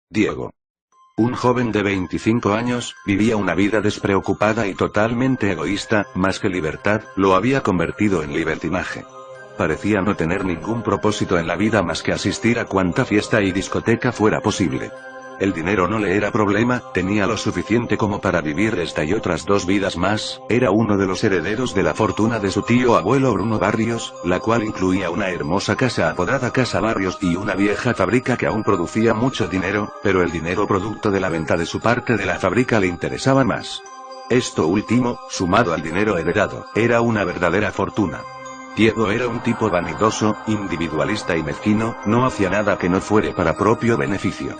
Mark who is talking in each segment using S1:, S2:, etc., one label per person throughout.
S1: Diego. Un joven de 25 años, vivía una vida despreocupada y totalmente egoísta, más que libertad, lo había convertido en libertinaje. Parecía no tener ningún propósito en la vida más que asistir a cuanta fiesta y discoteca fuera posible. El dinero no le era problema, tenía lo suficiente como para vivir esta y otras 2 vidas más, era uno de los herederos de la fortuna de su tío abuelo Bruno Barrios, la cual incluía una hermosa casa apodada Casa Barrios y una vieja fábrica que aún producía mucho dinero, pero el dinero producto de la venta de su parte de la fábrica le interesaba más. Esto último, sumado al dinero heredado, era una verdadera fortuna. Diego era un tipo vanidoso, individualista y mezquino, no hacía nada que no fuere para propio beneficio.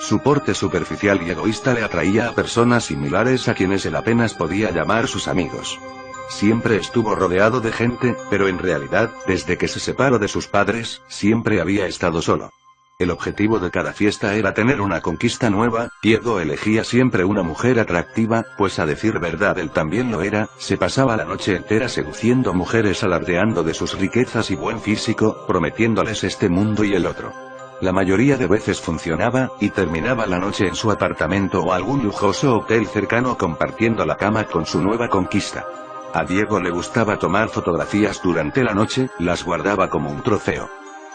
S1: Su porte superficial y egoísta le atraía a personas similares a quienes él apenas podía llamar sus amigos. Siempre estuvo rodeado de gente, pero en realidad, desde que se separó de sus padres, siempre había estado solo. El objetivo de cada fiesta era tener una conquista nueva. Diego elegía siempre una mujer atractiva, pues a decir verdad él también lo era, se pasaba la noche entera seduciendo mujeres alardeando de sus riquezas y buen físico, prometiéndoles este mundo y el otro. La mayoría de veces funcionaba, y terminaba la noche en su apartamento o algún lujoso hotel cercano compartiendo la cama con su nueva conquista. A Diego le gustaba tomar fotografías durante la noche, las guardaba como un trofeo.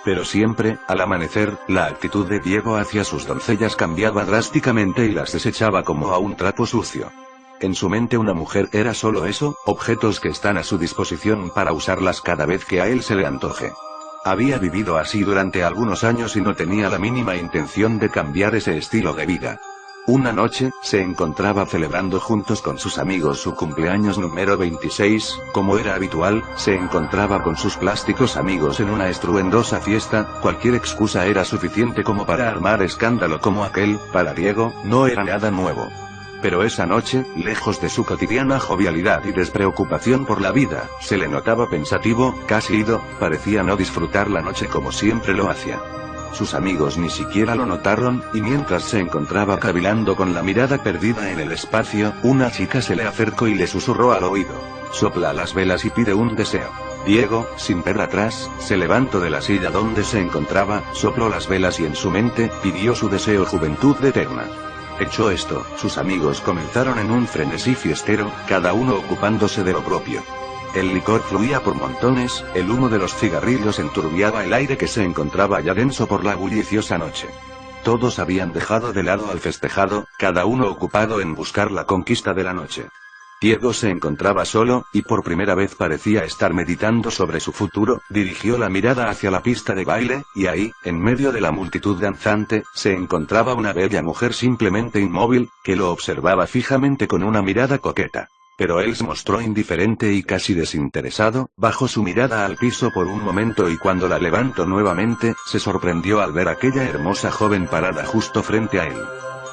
S1: Pero siempre, al amanecer, la actitud de Diego hacia sus doncellas cambiaba drásticamente y las desechaba como a un trapo sucio. En su mente una mujer era solo eso, objetos que están a su disposición para usarlas cada vez que a él se le antoje. Había vivido así durante algunos años y no tenía la mínima intención de cambiar ese estilo de vida. Una noche, se encontraba celebrando juntos con sus amigos su cumpleaños número 26, como era habitual, se encontraba con sus plásticos amigos en una estruendosa fiesta, cualquier excusa era suficiente como para armar escándalo como aquel, para Diego, no era nada nuevo. Pero esa noche, lejos de su cotidiana jovialidad y despreocupación por la vida, se le notaba pensativo, casi ido, parecía no disfrutar la noche como siempre lo hacía. Sus amigos ni siquiera lo notaron, y mientras se encontraba cavilando con la mirada perdida en el espacio, una chica se le acercó y le susurró al oído: «Sopla las velas y pide un deseo». Diego, sin ver atrás, se levantó de la silla donde se encontraba, sopló las velas y en su mente, pidió su deseo: juventud eterna. Hecho esto, sus amigos comenzaron en un frenesí fiestero, cada uno ocupándose de lo propio. El licor fluía por montones, el humo de los cigarrillos enturbiaba el aire que se encontraba ya denso por la bulliciosa noche. Todos habían dejado de lado al festejado, cada uno ocupado en buscar la conquista de la noche. Diego se encontraba solo, y por primera vez parecía estar meditando sobre su futuro. Dirigió la mirada hacia la pista de baile, y ahí, en medio de la multitud danzante, se encontraba una bella mujer simplemente inmóvil, que lo observaba fijamente con una mirada coqueta. Pero él se mostró indiferente y casi desinteresado, bajó su mirada al piso por un momento y cuando la levantó nuevamente, se sorprendió al ver a aquella hermosa joven parada justo frente a él.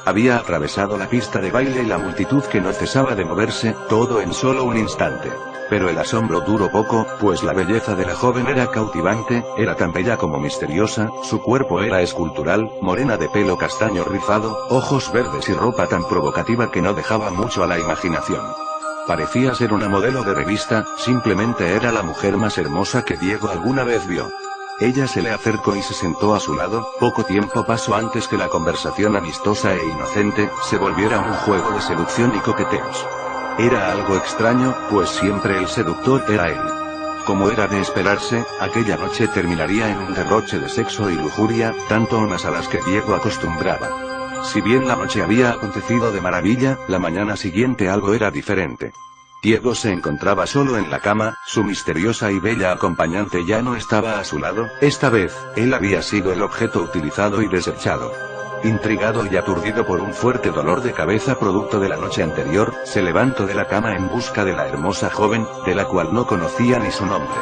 S1: Había atravesado la pista de baile y la multitud que no cesaba de moverse, todo en solo un instante. Pero el asombro duró poco, pues la belleza de la joven era cautivante, era tan bella como misteriosa, su cuerpo era escultural, morena de pelo castaño rizado, ojos verdes y ropa tan provocativa que no dejaba mucho a la imaginación. Parecía ser una modelo de revista, simplemente era la mujer más hermosa que Diego alguna vez vio. Ella se le acercó y se sentó a su lado. Poco tiempo pasó antes que la conversación amistosa e inocente se volviera un juego de seducción y coqueteos. Era algo extraño, pues siempre el seductor era él. Como era de esperarse, aquella noche terminaría en un derroche de sexo y lujuria, tanto o más a las que Diego acostumbraba. Si bien la noche había acontecido de maravilla, la mañana siguiente algo era diferente. Diego se encontraba solo en la cama, su misteriosa y bella acompañante ya no estaba a su lado, esta vez, él había sido el objeto utilizado y desechado. Intrigado y aturdido por un fuerte dolor de cabeza producto de la noche anterior, se levantó de la cama en busca de la hermosa joven, de la cual no conocía ni su nombre.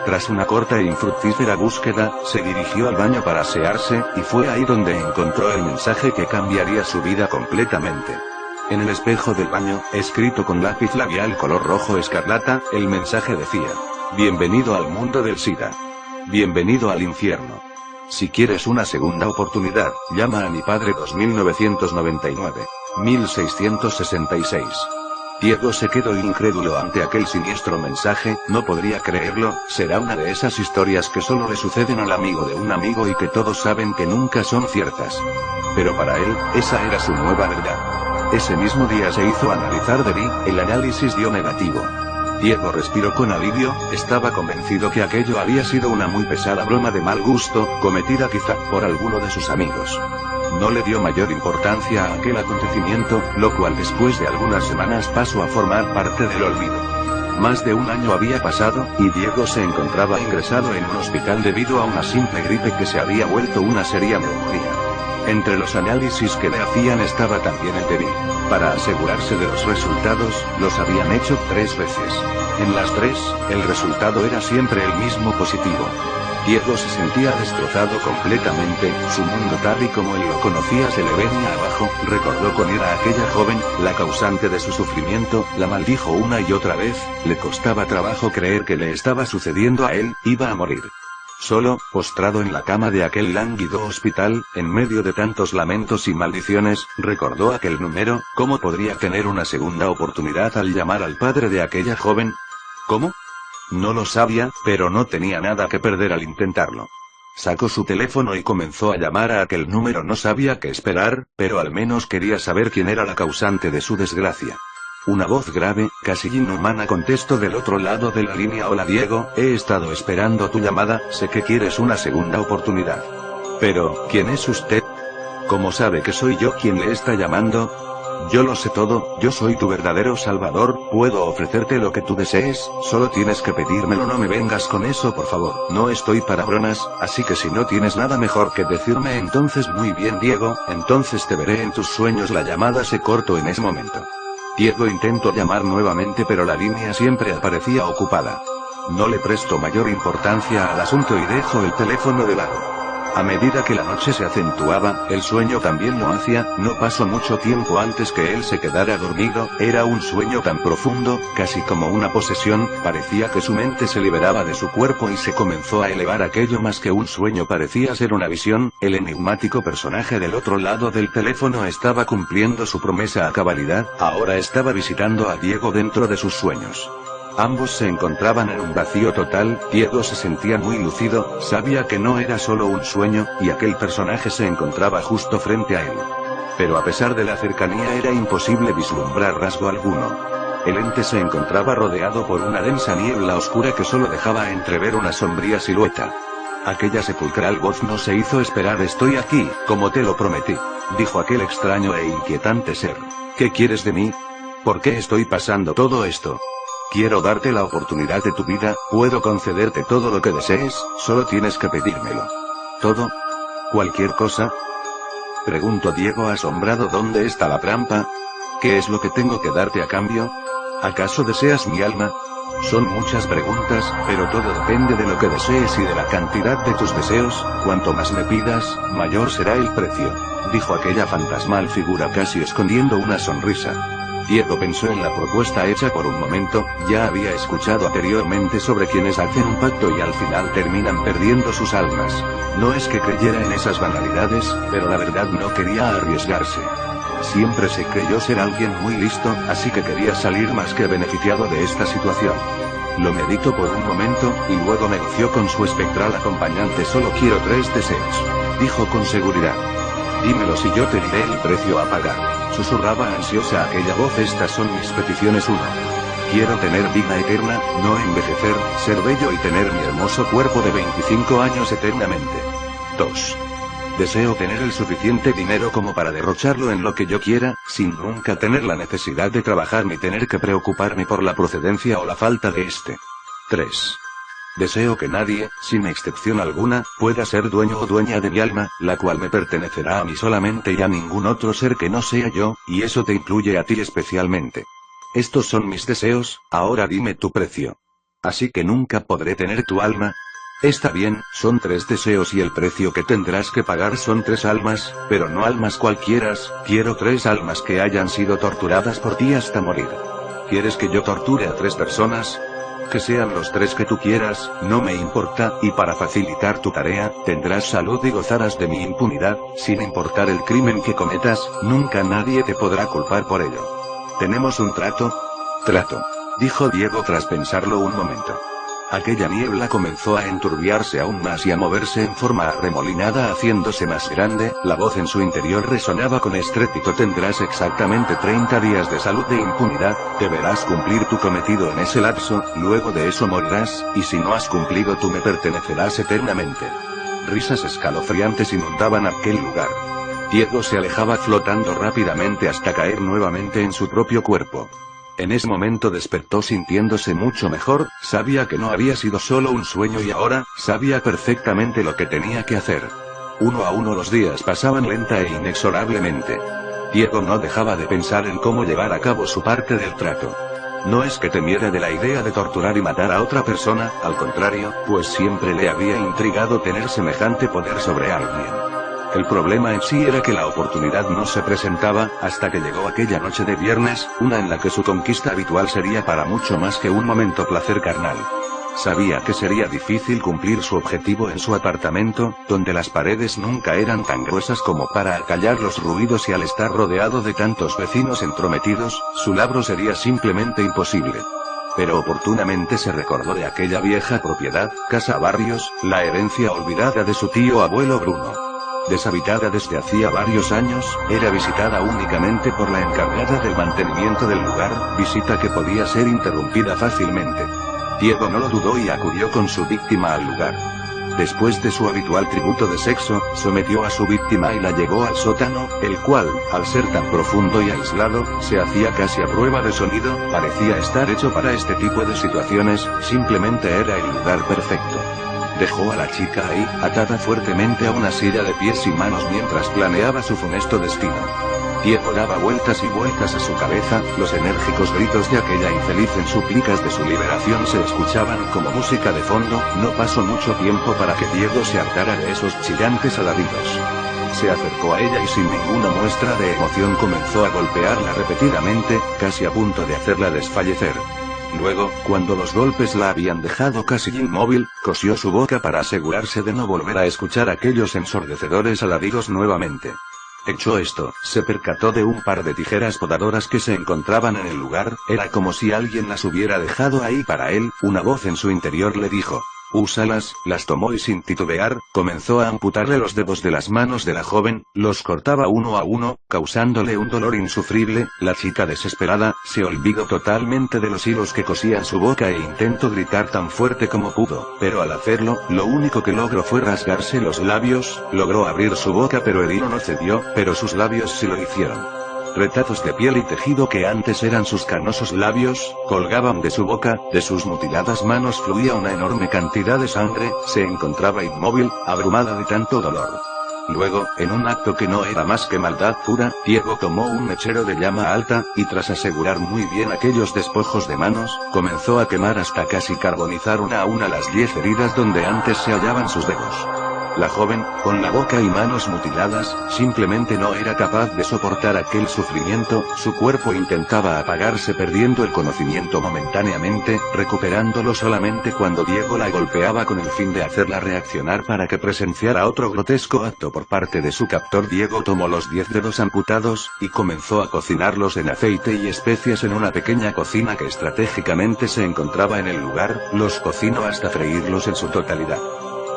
S1: Tras una corta e infructífera búsqueda, se dirigió al baño para asearse, y fue ahí donde encontró el mensaje que cambiaría su vida completamente. En el espejo del baño, escrito con lápiz labial color rojo escarlata, el mensaje decía: «Bienvenido al mundo del SIDA. Bienvenido al infierno. Si quieres una segunda oportunidad, llama a mi padre 2999. 1666». Diego se quedó incrédulo ante aquel siniestro mensaje, no podría creerlo, será una de esas historias que solo le suceden al amigo de un amigo y que todos saben que nunca son ciertas. Pero para él, esa era su nueva verdad. Ese mismo día se hizo analizar Debbie, el análisis dio negativo. Diego respiró con alivio, estaba convencido que aquello había sido una muy pesada broma de mal gusto, cometida quizá por alguno de sus amigos. No le dio mayor importancia a aquel acontecimiento, lo cual después de algunas semanas pasó a formar parte del olvido. Más de un año había pasado, y Diego se encontraba ingresado en un hospital debido a una simple gripe que se había vuelto una seria neumonía. Entre los análisis que le hacían estaba también el de Debbie. Para asegurarse de los resultados, los habían hecho 3 veces. En las 3, el resultado era siempre el mismo positivo. Diego se sentía destrozado completamente, su mundo tal y como él lo conocía se le venía abajo, recordó con ira a aquella joven, la causante de su sufrimiento, la maldijo una y otra vez, le costaba trabajo creer que le estaba sucediendo a él, iba a morir. Solo, postrado en la cama de aquel lánguido hospital, en medio de tantos lamentos y maldiciones, recordó aquel número, ¿cómo podría tener una segunda oportunidad al llamar al padre de aquella joven? ¿Cómo? No lo sabía, pero no tenía nada que perder al intentarlo. Sacó su teléfono y comenzó a llamar a aquel número. No sabía qué esperar, pero al menos quería saber quién era la causante de su desgracia. Una voz grave, casi inhumana contestó del otro lado de la línea: hola Diego, he estado esperando tu llamada, sé que quieres una segunda oportunidad. Pero, ¿quién es usted? ¿Cómo sabe que soy yo quien le está llamando? Yo lo sé todo, yo soy tu verdadero salvador, puedo ofrecerte lo que tú desees, solo tienes que pedírmelo. No me vengas con eso por favor, no estoy para bromas, así que si no tienes nada mejor que decirme entonces muy bien Diego, entonces te veré en tus sueños. La llamada se cortó en ese momento. Diego intentó llamar nuevamente pero la línea siempre aparecía ocupada. No le prestó mayor importancia al asunto y dejó el teléfono de lado. A medida que la noche se acentuaba, el sueño también lo hacía, no pasó mucho tiempo antes que él se quedara dormido, era un sueño tan profundo, casi como una posesión, parecía que su mente se liberaba de su cuerpo y se comenzó a elevar. Aquello más que un sueño parecía ser una visión, el enigmático personaje del otro lado del teléfono estaba cumpliendo su promesa a cabalidad, ahora estaba visitando a Diego dentro de sus sueños. Ambos se encontraban en un vacío total, Diego se sentía muy lúcido, sabía que no era solo un sueño, y aquel personaje se encontraba justo frente a él. Pero a pesar de la cercanía era imposible vislumbrar rasgo alguno. El ente se encontraba rodeado por una densa niebla oscura que solo dejaba entrever una sombría silueta. Aquella sepulcral voz no se hizo esperar. Estoy aquí, como te lo prometí, dijo aquel extraño e inquietante ser. ¿Qué quieres de mí? ¿Por qué estoy pasando todo esto? Quiero darte la oportunidad de tu vida, puedo concederte todo lo que desees, solo tienes que pedírmelo. ¿Todo? ¿Cualquier cosa? Preguntó Diego asombrado. ¿Dónde está la trampa? ¿Qué es lo que tengo que darte a cambio? ¿Acaso deseas mi alma? Son muchas preguntas, pero todo depende de lo que desees y de la cantidad de tus deseos, cuanto más me pidas, mayor será el precio, dijo aquella fantasmal figura casi escondiendo una sonrisa. Diego pensó en la propuesta hecha por un momento, ya había escuchado anteriormente sobre quienes hacen un pacto y al final terminan perdiendo sus almas. No es que creyera en esas banalidades, pero la verdad no quería arriesgarse. Siempre se creyó ser alguien muy listo, así que quería salir más que beneficiado de esta situación. Lo meditó por un momento, y luego negoció con su espectral acompañante. Solo quiero 3 deseos, dijo con seguridad. Dímelos y yo te diré el precio a pagar. Susurraba ansiosa aquella voz. Estas son mis peticiones. 1. Quiero tener vida eterna, no envejecer, ser bello y tener mi hermoso cuerpo de 25 años eternamente. 2. Deseo tener el suficiente dinero como para derrocharlo en lo que yo quiera, sin nunca tener la necesidad de trabajar ni tener que preocuparme por la procedencia o la falta de este. 3. Deseo que nadie, sin excepción alguna, pueda ser dueño o dueña de mi alma, la cual me pertenecerá a mí solamente y a ningún otro ser que no sea yo, y eso te incluye a ti especialmente. Estos son mis deseos, ahora dime tu precio. Así que nunca podré tener tu alma. Está bien, son 3 deseos y el precio que tendrás que pagar son 3 almas, pero no almas cualquieras, quiero 3 almas que hayan sido torturadas por ti hasta morir. ¿Quieres que yo torture a 3 personas? Que sean los 3 que tú quieras, no me importa, y para facilitar tu tarea, tendrás salud y gozarás de mi impunidad, sin importar el crimen que cometas, nunca nadie te podrá culpar por ello. ¿Tenemos un trato? Trato, dijo Diego tras pensarlo un momento. Aquella niebla comenzó a enturbiarse aún más y a moverse en forma arremolinada haciéndose más grande, la voz en su interior resonaba con estrépito: tendrás exactamente 30 días de salud de impunidad, deberás cumplir tu cometido en ese lapso, luego de eso morirás, y si no has cumplido tú me pertenecerás eternamente. Risas escalofriantes inundaban aquel lugar. Diego se alejaba flotando rápidamente hasta caer nuevamente en su propio cuerpo. En ese momento despertó sintiéndose mucho mejor, sabía que no había sido solo un sueño y ahora, sabía perfectamente lo que tenía que hacer. Uno a uno los días pasaban lenta e inexorablemente. Diego no dejaba de pensar en cómo llevar a cabo su parte del trato. No es que temiera de la idea de torturar y matar a otra persona, al contrario, pues siempre le había intrigado tener semejante poder sobre alguien. El problema en sí era que la oportunidad no se presentaba, hasta que llegó aquella noche de viernes, una en la que su conquista habitual sería para mucho más que un momento placer carnal. Sabía que sería difícil cumplir su objetivo en su apartamento, donde las paredes nunca eran tan gruesas como para acallar los ruidos y al estar rodeado de tantos vecinos entrometidos, su labor sería simplemente imposible. Pero oportunamente se recordó de aquella vieja propiedad, Casa Barrios, la herencia olvidada de su tío abuelo Bruno. Deshabitada desde hacía varios años, era visitada únicamente por la encargada del mantenimiento del lugar, visita que podía ser interrumpida fácilmente. Diego no lo dudó y acudió con su víctima al lugar. Después de su habitual tributo de sexo, sometió a su víctima y la llevó al sótano, el cual, al ser tan profundo y aislado, se hacía casi a prueba de sonido, parecía estar hecho para este tipo de situaciones, simplemente era el lugar perfecto. Dejó a la chica ahí, atada fuertemente a una silla de pies y manos mientras planeaba su funesto destino. Diego daba vueltas y vueltas a su cabeza, los enérgicos gritos de aquella infeliz en súplicas de su liberación se escuchaban como música de fondo. No pasó mucho tiempo para que Diego se hartara de esos chillantes alaridos. Se acercó a ella y sin ninguna muestra de emoción comenzó a golpearla repetidamente, casi a punto de hacerla desfallecer. Luego, cuando los golpes la habían dejado casi inmóvil, cosió su boca para asegurarse de no volver a escuchar aquellos ensordecedores alaridos nuevamente. Hecho esto, se percató de un par de tijeras podadoras que se encontraban en el lugar, era como si alguien las hubiera dejado ahí para él. Una voz en su interior le dijo: úsalas, las tomó y sin titubear, comenzó a amputarle los dedos de las manos de la joven, los cortaba uno a uno, causándole un dolor insufrible. La chica desesperada, se olvidó totalmente de los hilos que cosían su boca e intentó gritar tan fuerte como pudo, pero al hacerlo, lo único que logró fue rasgarse los labios. Logró abrir su boca pero el hilo no cedió, pero sus labios sí lo hicieron. Retazos de piel y tejido que antes eran sus carnosos labios, colgaban de su boca, de sus mutiladas manos fluía una enorme cantidad de sangre, se encontraba inmóvil, abrumada de tanto dolor. Luego, en un acto que no era más que maldad pura, Diego tomó un mechero de llama alta, y tras asegurar muy bien aquellos despojos de manos, comenzó a quemar hasta casi carbonizar una a una las 10 heridas donde antes se hallaban sus dedos. La joven, con la boca y manos mutiladas, simplemente no era capaz de soportar aquel sufrimiento, su cuerpo intentaba apagarse perdiendo el conocimiento momentáneamente, recuperándolo solamente cuando Diego la golpeaba con el fin de hacerla reaccionar para que presenciara otro grotesco acto por parte de su captor. Diego tomó los 10 dedos amputados, y comenzó a cocinarlos en aceite y especias en una pequeña cocina que estratégicamente se encontraba en el lugar, los cocinó hasta freírlos en su totalidad.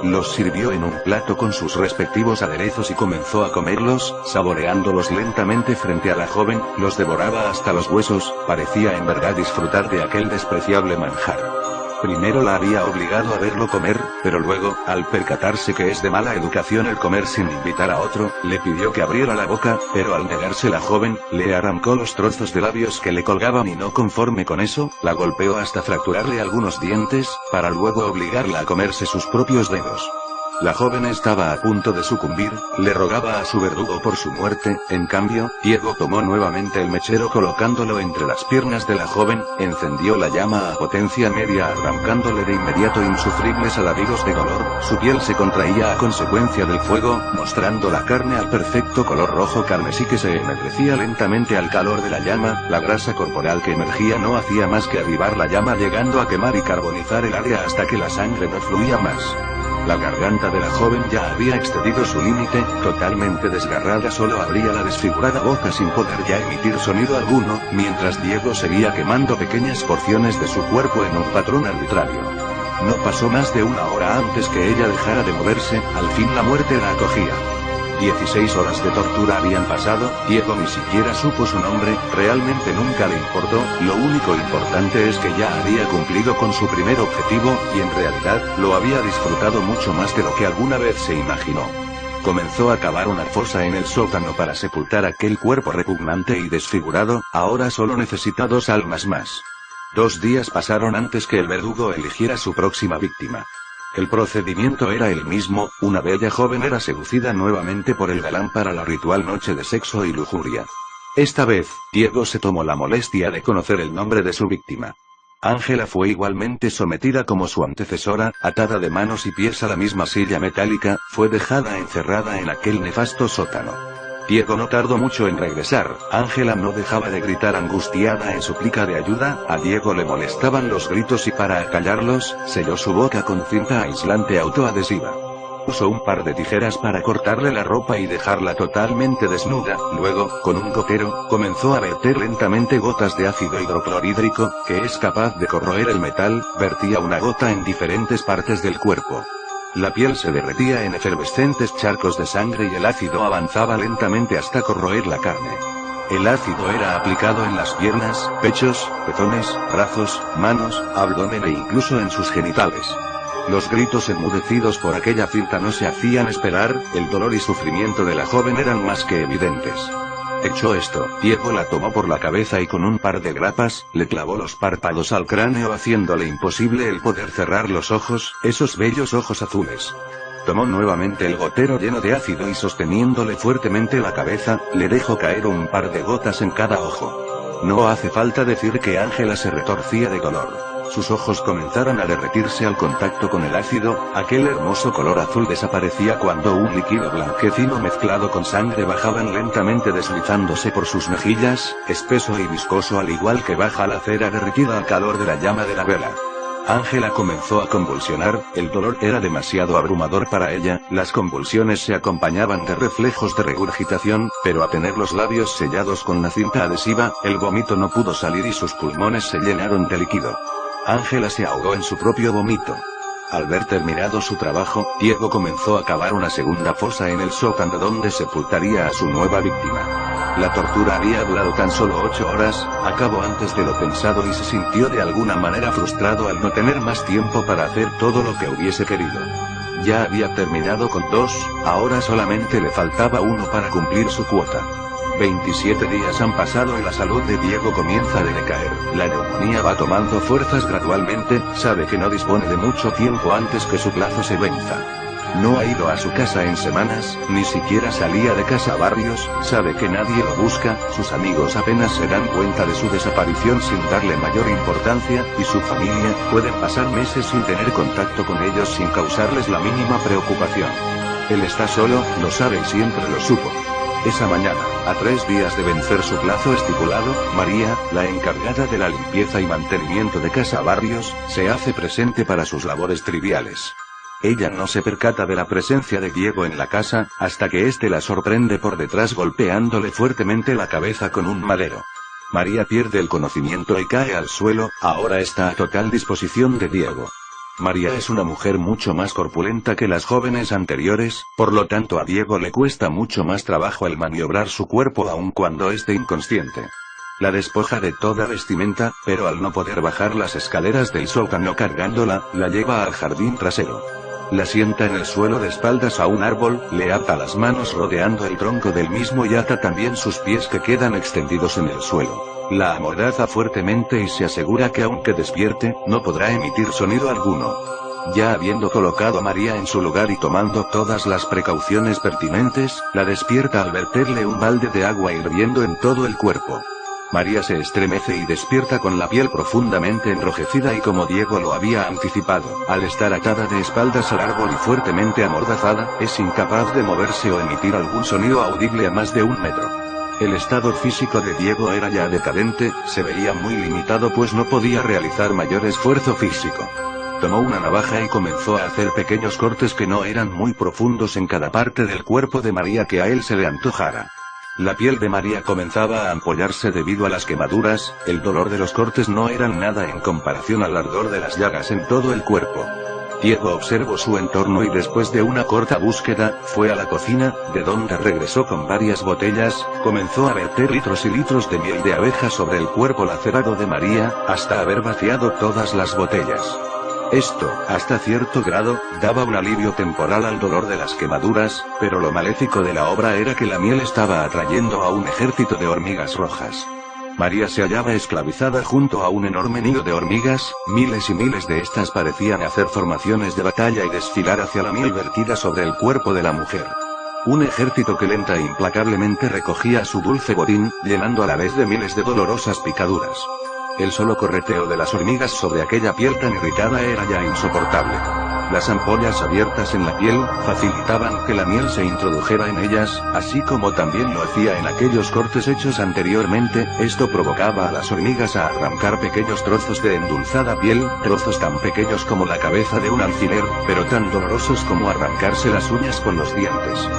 S1: Los sirvió en un plato con sus respectivos aderezos y comenzó a comerlos, saboreándolos lentamente frente a la joven, los devoraba hasta los huesos, parecía en verdad disfrutar de aquel despreciable manjar. Primero la había obligado a verlo comer, pero luego, al percatarse que es de mala educación el comer sin invitar a otro, le pidió que abriera la boca, pero al negarse la joven, le arrancó los trozos de labios que le colgaban y no conforme con eso, la golpeó hasta fracturarle algunos dientes, para luego obligarla a comerse sus propios dedos. La joven estaba a punto de sucumbir, le rogaba a su verdugo por su muerte. En cambio, Diego tomó nuevamente el mechero colocándolo entre las piernas de la joven, encendió la llama a potencia media arrancándole de inmediato insufribles alaridos de dolor, su piel se contraía a consecuencia del fuego, mostrando la carne al perfecto color rojo carmesí que se ennegrecía lentamente al calor de la llama. La grasa corporal que emergía no hacía más que avivar la llama llegando a quemar y carbonizar el área hasta que la sangre no fluía más. La garganta de la joven ya había excedido su límite, totalmente desgarrada solo abría la desfigurada boca sin poder ya emitir sonido alguno, mientras Diego seguía quemando pequeñas porciones de su cuerpo en un patrón arbitrario. No pasó más de una hora antes que ella dejara de moverse, al fin la muerte la acogía. 16 horas de tortura habían pasado, Diego ni siquiera supo su nombre, realmente nunca le importó, lo único importante es que ya había cumplido con su primer objetivo, y en realidad, lo había disfrutado mucho más de lo que alguna vez se imaginó. Comenzó a cavar una fosa en el sótano para sepultar aquel cuerpo repugnante y desfigurado, ahora solo necesita 2 almas más. 2 días pasaron antes que el verdugo eligiera su próxima víctima. El procedimiento era el mismo, una bella joven era seducida nuevamente por el galán para la ritual noche de sexo y lujuria. Esta vez, Diego se tomó la molestia de conocer el nombre de su víctima. Ángela fue igualmente sometida como su antecesora, atada de manos y pies a la misma silla metálica, fue dejada encerrada en aquel nefasto sótano. Diego no tardó mucho en regresar, Ángela no dejaba de gritar angustiada en súplica de ayuda, a Diego le molestaban los gritos y para acallarlos, selló su boca con cinta aislante autoadhesiva. Usó un par de tijeras para cortarle la ropa y dejarla totalmente desnuda, luego, con un gotero, comenzó a verter lentamente gotas de ácido hidroclorhídrico, que es capaz de corroer el metal, vertía una gota en diferentes partes del cuerpo. La piel se derretía en efervescentes charcos de sangre y el ácido avanzaba lentamente hasta corroer la carne. El ácido era aplicado en las piernas, pechos, pezones, brazos, manos, abdomen e incluso en sus genitales. Los gritos enmudecidos por aquella cinta no se hacían esperar, el dolor y sufrimiento de la joven eran más que evidentes. Hecho esto, Diego la tomó por la cabeza y con un par de grapas, le clavó los párpados al cráneo haciéndole imposible el poder cerrar los ojos, esos bellos ojos azules. Tomó nuevamente el gotero lleno de ácido y sosteniéndole fuertemente la cabeza, le dejó caer un par de gotas en cada ojo. No hace falta decir que Ángela se retorcía de dolor. Sus ojos comenzaron a derretirse al contacto con el ácido, aquel hermoso color azul desaparecía cuando un líquido blanquecino mezclado con sangre bajaban lentamente deslizándose por sus mejillas, espeso y viscoso al igual que baja la cera derretida al calor de la llama de la vela. Ángela comenzó a convulsionar, el dolor era demasiado abrumador para ella, las convulsiones se acompañaban de reflejos de regurgitación, pero a tener los labios sellados con la cinta adhesiva, el vómito no pudo salir y sus pulmones se llenaron de líquido. Ángela se ahogó en su propio vómito. Al ver terminado su trabajo, Diego comenzó a cavar una segunda fosa en el sótano donde sepultaría a su nueva víctima. La tortura había durado tan solo 8 horas, acabó antes de lo pensado y se sintió de alguna manera frustrado al no tener más tiempo para hacer todo lo que hubiese querido. Ya había terminado con 2, ahora solamente le faltaba 1 para cumplir su cuota. 27 días han pasado y la salud de Diego comienza a decaer. La neumonía va tomando fuerzas gradualmente, sabe que no dispone de mucho tiempo antes que su plazo se venza. No ha ido a su casa en semanas, ni siquiera salía de casa a Barrios, sabe que nadie lo busca, sus amigos apenas se dan cuenta de su desaparición sin darle mayor importancia, y su familia, pueden pasar meses sin tener contacto con ellos sin causarles la mínima preocupación. Él está solo, lo sabe y siempre lo supo. Esa mañana, a 3 días de vencer su plazo estipulado, María, la encargada de la limpieza y mantenimiento de Casa Barrios, se hace presente para sus labores triviales. Ella no se percata de la presencia de Diego en la casa, hasta que éste la sorprende por detrás golpeándole fuertemente la cabeza con un madero. María pierde el conocimiento y cae al suelo, ahora está a total disposición de Diego. María es una mujer mucho más corpulenta que las jóvenes anteriores, por lo tanto a Diego le cuesta mucho más trabajo el maniobrar su cuerpo aun cuando esté inconsciente. La despoja de toda vestimenta, pero al no poder bajar las escaleras del sótano cargándola, la lleva al jardín trasero. La sienta en el suelo de espaldas a un árbol, le ata las manos rodeando el tronco del mismo y ata también sus pies que quedan extendidos en el suelo. La amordaza fuertemente y se asegura que aunque despierte, no podrá emitir sonido alguno. Ya habiendo colocado a María en su lugar y tomando todas las precauciones pertinentes, la despierta al verterle un balde de agua hirviendo en todo el cuerpo. María se estremece y despierta con la piel profundamente enrojecida y como Diego lo había anticipado, al estar atada de espaldas al árbol y fuertemente amordazada, es incapaz de moverse o emitir algún sonido audible a más de 1 metro. El estado físico de Diego era ya decadente, se veía muy limitado pues no podía realizar mayor esfuerzo físico. Tomó una navaja y comenzó a hacer pequeños cortes que no eran muy profundos en cada parte del cuerpo de María que a él se le antojara. La piel de María comenzaba a ampollarse debido a las quemaduras, el dolor de los cortes no eran nada en comparación al ardor de las llagas en todo el cuerpo. Diego observó su entorno y después de una corta búsqueda, fue a la cocina, de donde regresó con varias botellas, comenzó a verter litros y litros de miel de abeja sobre el cuerpo lacerado de María, hasta haber vaciado todas las botellas. Esto, hasta cierto grado, daba un alivio temporal al dolor de las quemaduras, pero lo maléfico de la obra era que la miel estaba atrayendo a un ejército de hormigas rojas. María se hallaba esclavizada junto a un enorme nido de hormigas, miles y miles de estas parecían hacer formaciones de batalla y desfilar hacia la miel vertida sobre el cuerpo de la mujer. Un ejército que lenta e implacablemente recogía su dulce botín, llenando a la vez de miles de dolorosas picaduras. El solo correteo de las hormigas sobre aquella piel tan irritada era ya insoportable. Las ampollas abiertas en la piel, facilitaban que la miel se introdujera en ellas, así como también lo hacía en aquellos cortes hechos anteriormente, esto provocaba a las hormigas a arrancar pequeños trozos de endulzada piel, trozos tan pequeños como la cabeza de un alfiler, pero tan dolorosos como arrancarse las uñas con los dientes.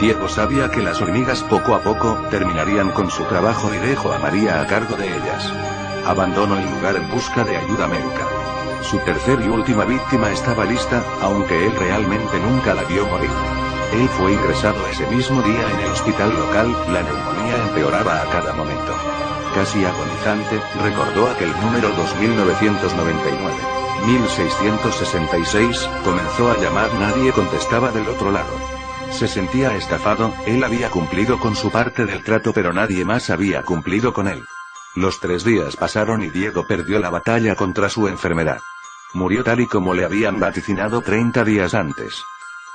S1: Diego sabía que las hormigas poco a poco, terminarían con su trabajo y dejó a María a cargo de ellas. Abandonó el lugar en busca de ayuda médica. Su tercer y última víctima estaba lista, aunque él realmente nunca la vio morir. Él fue ingresado ese mismo día en el hospital local, la neumonía empeoraba a cada momento. Casi agonizante, recordó aquel número 2999. 1666, comenzó a llamar, nadie contestaba del otro lado. Se sentía estafado, él había cumplido con su parte del trato pero nadie más había cumplido con él. Los 3 días pasaron y Diego perdió la batalla contra su enfermedad. Murió tal y como le habían vaticinado 30 días antes.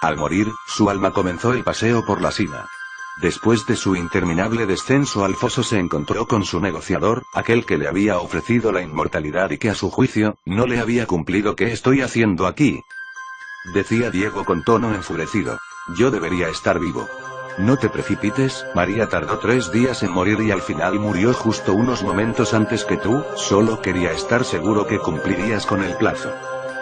S1: Al morir, su alma comenzó el paseo por la cima. Después de su interminable descenso al foso se encontró con su negociador, aquel que le había ofrecido la inmortalidad y que a su juicio, no le había cumplido. ¿Qué estoy haciendo aquí?, decía Diego con tono enfurecido. Yo debería estar vivo. No te precipites, María tardó 3 días en morir y al final murió justo unos momentos antes que tú, solo quería estar seguro que cumplirías con el plazo.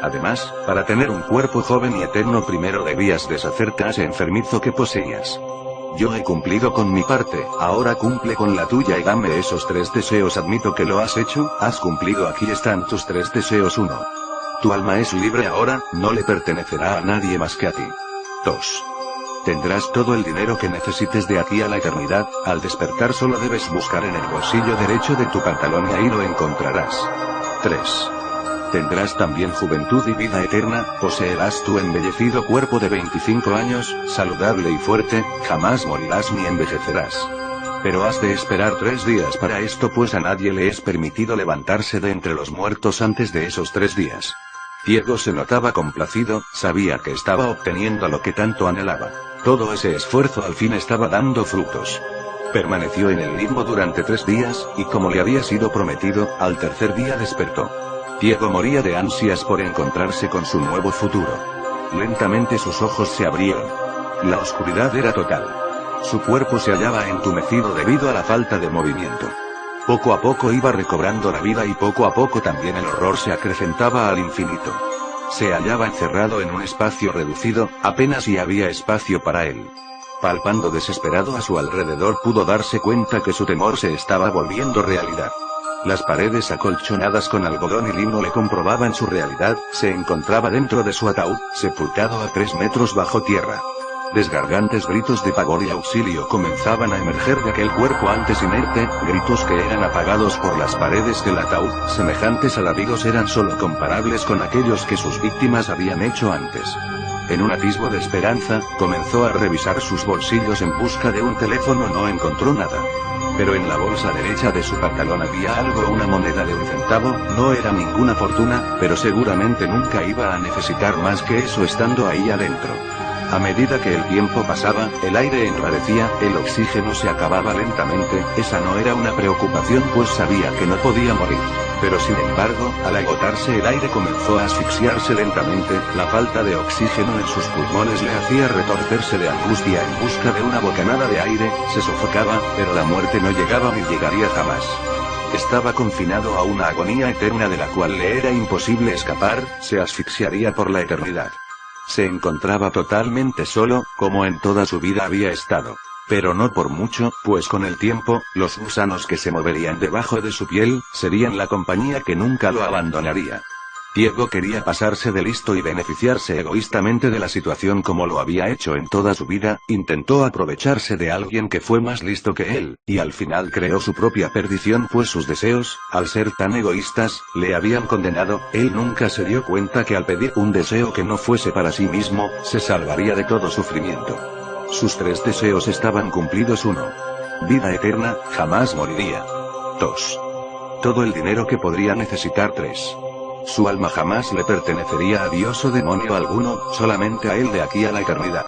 S1: Además, para tener un cuerpo joven y eterno primero debías deshacerte de ese enfermizo que poseías. Yo he cumplido con mi parte, ahora cumple con la tuya y dame esos 3 deseos. Admito que lo has hecho, has cumplido, aquí están tus 3 deseos. 1. Tu alma es libre ahora, no le pertenecerá a nadie más que a ti. 2. Tendrás todo el dinero que necesites de aquí a la eternidad, al despertar solo debes buscar en el bolsillo derecho de tu pantalón y ahí lo encontrarás. 3. Tendrás también juventud y vida eterna, poseerás tu embellecido cuerpo de 25 años, saludable y fuerte, jamás morirás ni envejecerás. Pero has de esperar 3 días para esto, pues a nadie le es permitido levantarse de entre los muertos antes de esos 3 días. Diego se notaba complacido, sabía que estaba obteniendo lo que tanto anhelaba. Todo ese esfuerzo al fin estaba dando frutos. Permaneció en el limbo durante 3 días, y como le había sido prometido, al tercer día despertó. Diego moría de ansias por encontrarse con su nuevo futuro. Lentamente sus ojos se abrieron. La oscuridad era total. Su cuerpo se hallaba entumecido debido a la falta de movimiento. Poco a poco iba recobrando la vida y poco a poco también el horror se acrecentaba al infinito. Se hallaba encerrado en un espacio reducido, apenas si había espacio para él. Palpando desesperado a su alrededor pudo darse cuenta que su temor se estaba volviendo realidad. Las paredes acolchonadas con algodón y lino le comprobaban su realidad, se encontraba dentro de su ataúd, sepultado a 3 metros bajo tierra. Desgargantes gritos de pavor y auxilio comenzaban a emerger de aquel cuerpo antes inerte, gritos que eran apagados por las paredes del ataúd, semejantes alaridos eran solo comparables con aquellos que sus víctimas habían hecho antes. En un atisbo de esperanza, comenzó a revisar sus bolsillos en busca de un teléfono, no encontró nada. Pero en la bolsa derecha de su pantalón había algo, una moneda de 1 centavo, no era ninguna fortuna, pero seguramente nunca iba a necesitar más que eso estando ahí adentro. A medida que el tiempo pasaba, el aire enrarecía, el oxígeno se acababa lentamente, esa no era una preocupación pues sabía que no podía morir. Pero sin embargo, al agotarse el aire comenzó a asfixiarse lentamente, la falta de oxígeno en sus pulmones le hacía retorcerse de angustia en busca de una bocanada de aire, se sofocaba, pero la muerte no llegaba ni llegaría jamás. Estaba confinado a una agonía eterna de la cual le era imposible escapar, se asfixiaría por la eternidad. Se encontraba totalmente solo, como en toda su vida había estado. Pero no por mucho, pues con el tiempo, los gusanos que se moverían debajo de su piel, serían la compañía que nunca lo abandonaría. Diego quería pasarse de listo y beneficiarse egoístamente de la situación como lo había hecho en toda su vida, intentó aprovecharse de alguien que fue más listo que él, y al final creó su propia perdición pues sus deseos, al ser tan egoístas, le habían condenado. Él nunca se dio cuenta que al pedir un deseo que no fuese para sí mismo, se salvaría de todo sufrimiento. Sus 3 deseos estaban cumplidos. 1. Vida eterna, jamás moriría. 2. Todo el dinero que podría necesitar. 3. Su alma jamás le pertenecería a Dios o demonio alguno, solamente a él de aquí a la eternidad.